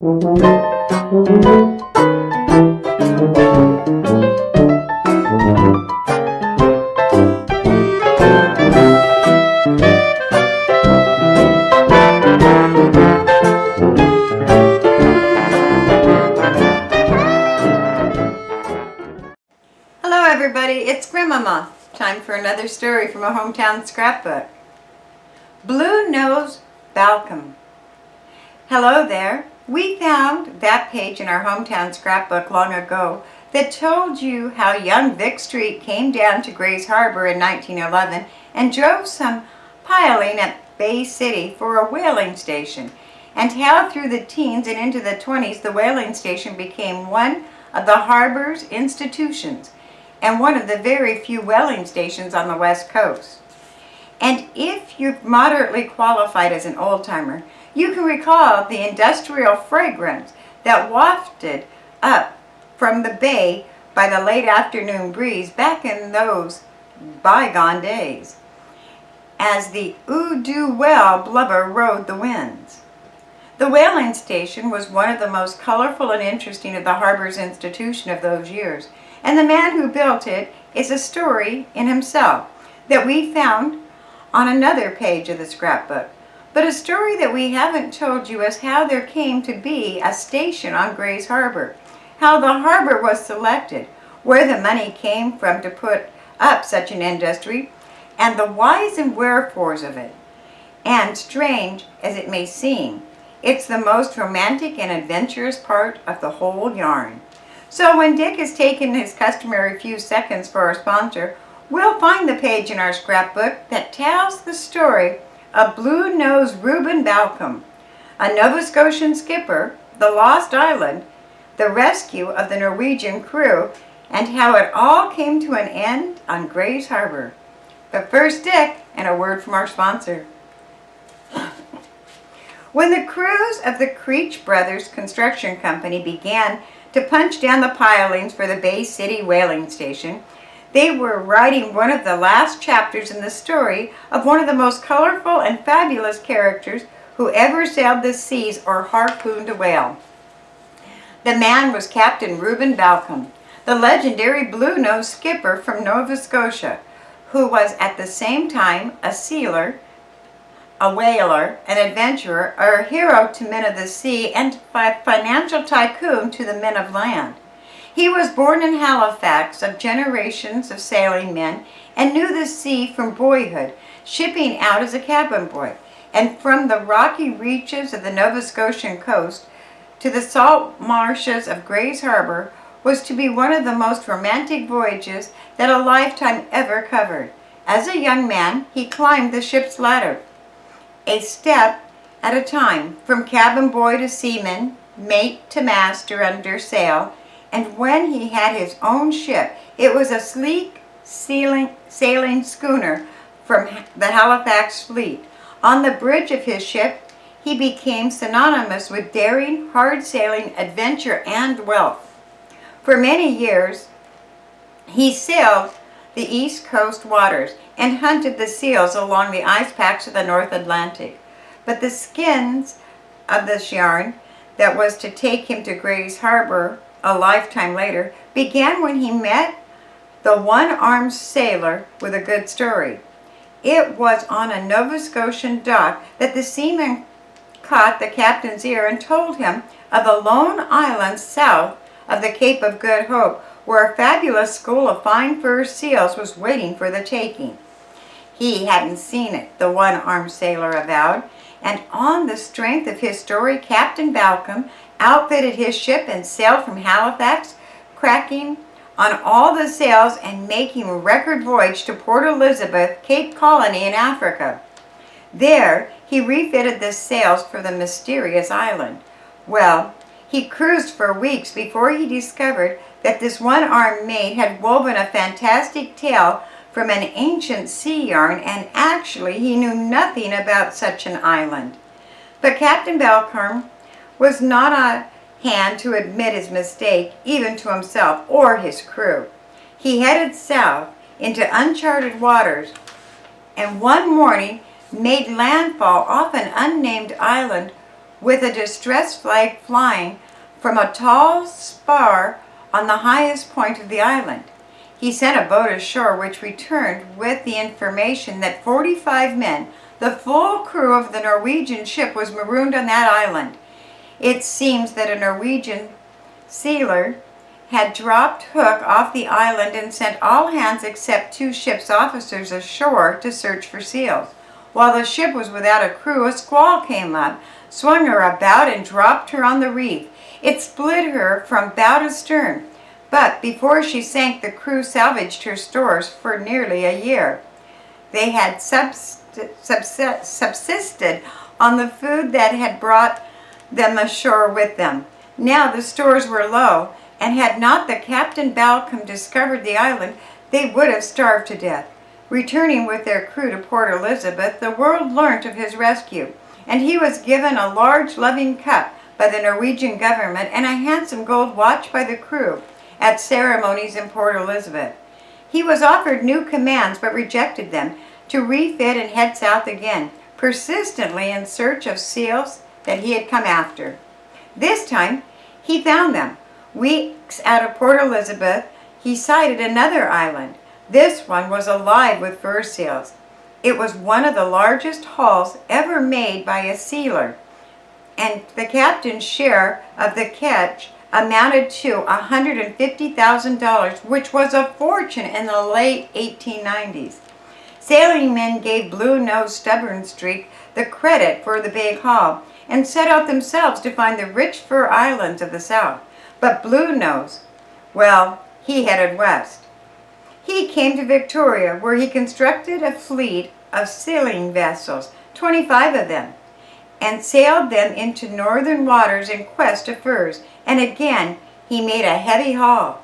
Hello everybody, it's Grandmama. Time for another story from a hometown scrapbook. Blue Nose Balcom. Hello there. We found that page in our hometown scrapbook long ago that told you how young Vic Street came down to Grays Harbor in 1911 and drove some piling at Bay City for a whaling station, and how through the teens and into the 20s the whaling station became one of the harbor's institutions and one of the very few whaling stations on the West Coast. And if you're moderately qualified as an old-timer, you can recall the industrial fragrance that wafted up from the bay by the late afternoon breeze back in those bygone days, as the oo-do-well blubber rode the winds. The whaling station was one of the most colorful and interesting of the harbor's institution of those years, and the man who built it is a story in himself that we found on another page of the scrapbook. But a story that we haven't told you is how there came to be a station on Grays Harbor, how the harbor was selected, where the money came from to put up such an industry, and the whys and wherefores of it. And strange as it may seem, it's the most romantic and adventurous part of the whole yarn. So when Dick has taken his customary few seconds for our sponsor, we'll find the page in our scrapbook that tells the story of Blue Nose Reuben Balcom, a Nova Scotian skipper, the Lost Island, the rescue of the Norwegian crew, and how it all came to an end on Grays Harbor. But first, Dick, and a word from our sponsor. When the crews of the Creech Brothers Construction Company began to punch down the pilings for the Bay City whaling station, they were writing one of the last chapters in the story of one of the most colorful and fabulous characters who ever sailed the seas or harpooned a whale. The man was Captain Reuben Balcom, the legendary blue-nosed skipper from Nova Scotia, who was at the same time a sealer, a whaler, an adventurer, a hero to men of the sea, and a financial tycoon to the men of land. He was born in Halifax of generations of sailing men and knew the sea from boyhood, shipping out as a cabin boy, and from the rocky reaches of the Nova Scotian coast to the salt marshes of Grays Harbor was to be one of the most romantic voyages that a lifetime ever covered. As a young man, he climbed the ship's ladder, a step at a time, from cabin boy to seaman, mate to master under sail, and when he had his own ship, it was a sleek sailing schooner from the Halifax fleet. On the bridge of his ship, he became synonymous with daring, hard-sailing, adventure, and wealth. For many years, he sailed the East Coast waters and hunted the seals along the ice packs of the North Atlantic. But the skins of this yarn that was to take him to Grays Harbor a lifetime later began when he met the one-armed sailor with a good story. It was on a Nova Scotian dock that the seaman caught the captain's ear and told him of a lone island south of the Cape of Good Hope, where a fabulous school of fine fur seals was waiting for the taking. He hadn't seen it, the one-armed sailor avowed, and on the strength of his story, Captain Balcom outfitted his ship and sailed from Halifax, cracking on all the sails and making a record voyage to Port Elizabeth, Cape Colony in Africa. There, he refitted the sails for the mysterious island. Well, he cruised for weeks before he discovered that this one-armed mate had woven a fantastic tale from an ancient sea yarn, and actually he knew nothing about such an island. But Captain Balcom was not a hand to admit his mistake, even to himself or his crew. He headed south into uncharted waters, and one morning made landfall off an unnamed island with a distress flag flying from a tall spar on the highest point of the island. He sent a boat ashore which returned with the information that 45 men, the full crew of the Norwegian ship, was marooned on that island. It seems that a Norwegian sealer had dropped hook off the island and sent all hands except 2 ship's officers ashore to search for seals. While the ship was without a crew, a squall came up, swung her about, and dropped her on the reef. It split her from bow to stern, but before she sank, the crew salvaged her stores for nearly a year. They had subsisted on the food that had brought them ashore with them. Now the stores were low, and had not the Captain Balcom discovered the island, they would have starved to death. Returning with their crew to Port Elizabeth, the world learnt of his rescue, and he was given a large loving cup by the Norwegian government and a handsome gold watch by the crew at ceremonies in Port Elizabeth. He was offered new commands but rejected them, to refit and head south again, persistently in search of seals that he had come after. This time, he found them. Weeks out of Port Elizabeth, he sighted another island. This one was alive with fur seals. It was one of the largest hauls ever made by a sealer, and the captain's share of the catch amounted to $150,000, which was a fortune in the late 1890s. Sailing men gave Blue-Nosed Stubborn-Streak the credit for the big haul and set out themselves to find the rich fur islands of the south. But Blue-Nose, well, he headed west. He came to Victoria, where he constructed a fleet of sailing vessels, 25 of them, and sailed them into northern waters in quest of furs. And again, he made a heavy haul.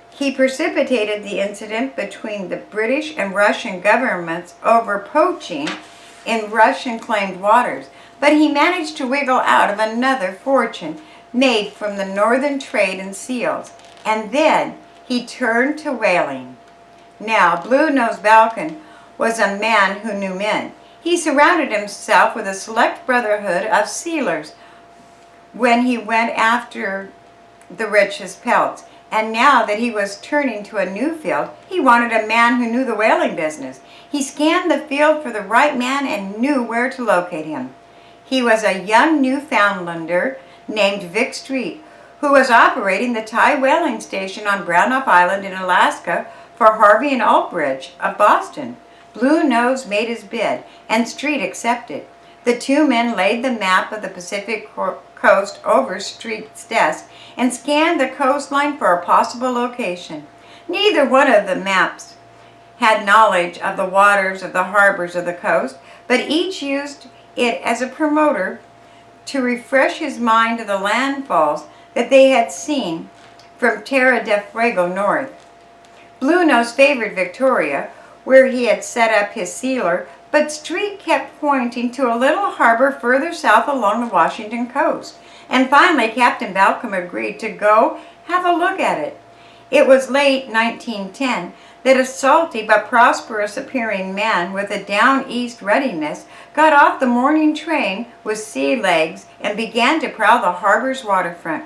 He precipitated the incident between the British and Russian governments over poaching in Russian-claimed waters, but he managed to wiggle out of another fortune made from the northern trade in seals, and then he turned to whaling. Now, Blue-Nosed Balcom was a man who knew men. He surrounded himself with a select brotherhood of sealers when he went after the richest pelts. And now that he was turning to a new field, he wanted a man who knew the whaling business. He scanned the field for the right man and knew where to locate him. He was a young Newfoundlander named Vic Street, who was operating the Thai whaling station on Brownoff Island in Alaska for Harvey and Altbridge of Boston. Blue-Nose made his bid, and Street accepted. The 2 men laid the map of the Pacific coast over Street's desk and scanned the coastline for a possible location. Neither one of the maps had knowledge of the waters of the harbors of the coast, but each used it as a promoter to refresh his mind of the landfalls that they had seen from Terra del Fuego north. Blue-Nose favored Victoria, where he had set up his sealer, but Street kept pointing to a little harbor further south along the Washington coast. And finally, Captain Balcom agreed to go have a look at it. It was late 1910 that a salty but prosperous appearing man with a down east readiness got off the morning train with sea legs and began to prowl the harbor's waterfront.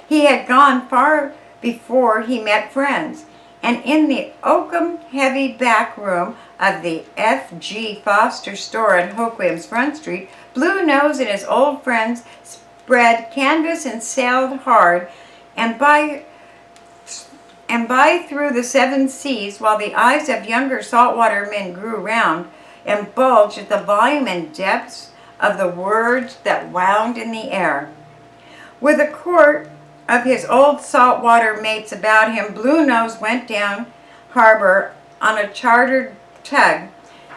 He had gone far before he met friends, and in the oakum heavy back room of the F.G. Foster store on Hoquiam's Front Street, Blue-Nose and his old friends spread canvas and sailed hard and by through the 7 seas, while the eyes of younger saltwater men grew round and bulged at the volume and depths of the words that wound in the air. With a court of his old saltwater mates about him, Blue-Nose went down harbor on a chartered tug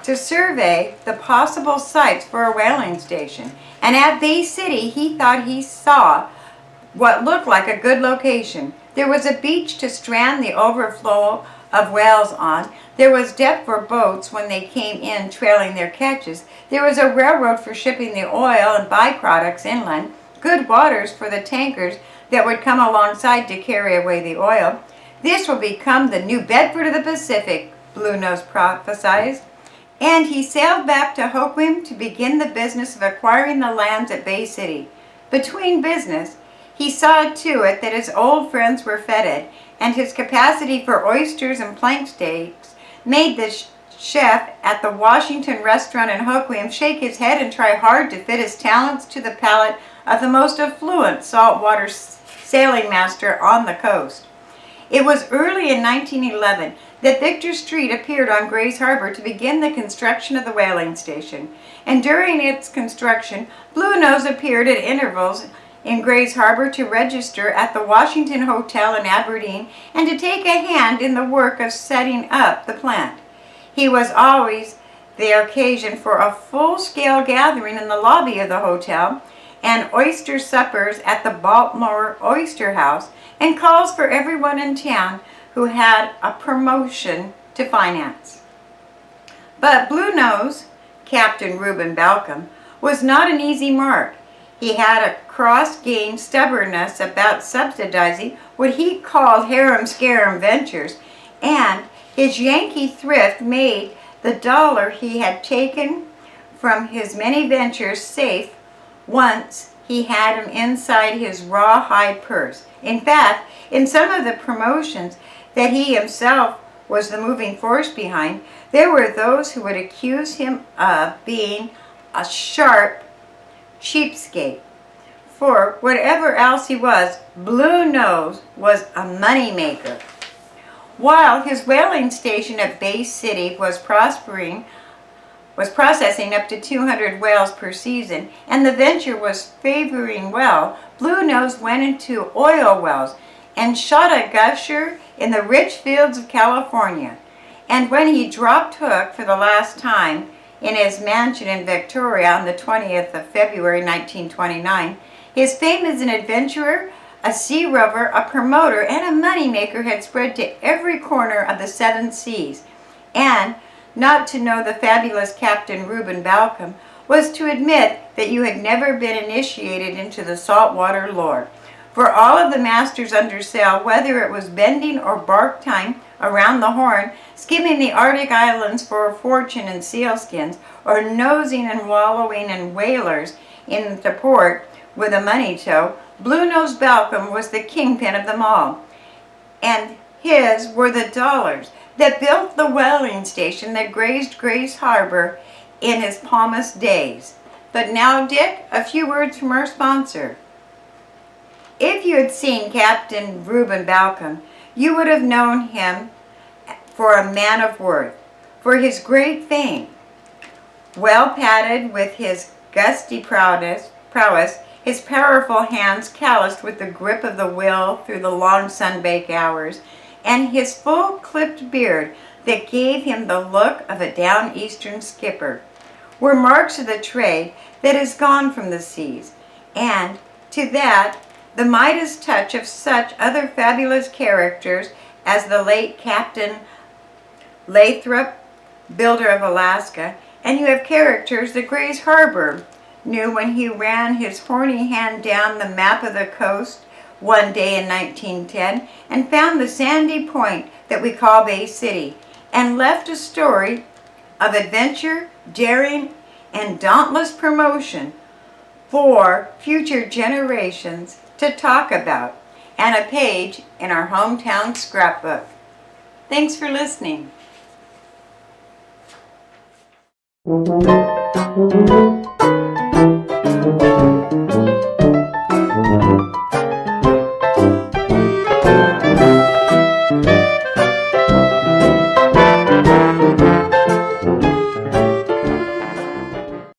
to survey the possible sites for a whaling station. And at Bay City, he thought he saw what looked like a good location. There was a beach to strand the overflow of whales on. There was depth for boats when they came in trailing their catches. There was a railroad for shipping the oil and byproducts inland. Good waters for the tankers that would come alongside to carry away the oil. This will become the New Bedford of the Pacific, Blue-Nose prophesied. And he sailed back to Hoquiam to begin the business of acquiring the lands at Bay City. Between business, he saw to it that his old friends were feted, and his capacity for oysters and plank steaks made the chef at the Washington restaurant in Hoquiam shake his head and try hard to fit his talents to the palate of the most affluent saltwater sailing master on the coast. It was early in 1911 that Victor Street appeared on Grays Harbor to begin the construction of the whaling station, and during its construction, Blue Nose appeared at intervals in Grays Harbor to register at the Washington Hotel in Aberdeen and to take a hand in the work of setting up the plant. He was always the occasion for a full-scale gathering in the lobby of the hotel and oyster suppers at the Baltimore Oyster House and calls for everyone in town who had a promotion to finance. But Blue Nose, Captain Reuben Balcom, was not an easy mark. He had a cross-grained stubbornness about subsidizing what he called harum-scarum ventures, and his Yankee thrift made the dollar he had taken from his many ventures safe once he had him inside his rawhide purse. In fact, in some of the promotions that he himself was the moving force behind, there were those who would accuse him of being a sharp cheapskate. For whatever else he was, Blue Nose was a money-maker. While his whaling station at Bay City was processing up to 200 whales per season, and the venture was favoring well, Blue Nose went into oil wells and shot a gusher in the rich fields of California. And when he dropped hook for the last time in his mansion in Victoria on the 20th of February 1929, his fame as an adventurer, a sea rover, a promoter, and a moneymaker had spread to every corner of the seven seas. And not to know the fabulous Captain Reuben Balcom was to admit that you had never been initiated into the saltwater lore. For all of the masters under sail, whether it was bending or bark time around the Horn, skimming the Arctic islands for a fortune in sealskins, or nosing and wallowing in whalers into port with a money tow, Blue Nose Balcom was the kingpin of them all. And his were the dollars that built the whaling station that grazed Grays Harbor in his palmest days. But now, Dick, a few words from our sponsor. If you had seen Captain Reuben Balcom, you would have known him for a man of worth, for his great fame. Well padded with his gusty prowess, his powerful hands calloused with the grip of the wheel through the long sunbaked hours, and his full clipped beard that gave him the look of a down-eastern skipper, were marks of the trade that is gone from the seas, and to that the Midas touch of such other fabulous characters as the late Captain Lathrop, builder of Alaska, and you have characters that Grays Harbor knew when he ran his horny hand down the map of the coast one day in 1910 and found the sandy point that we call Bay City, and left a story of adventure, daring, and dauntless promotion for future generations to talk about, and a page in our hometown scrapbook. Thanks for listening.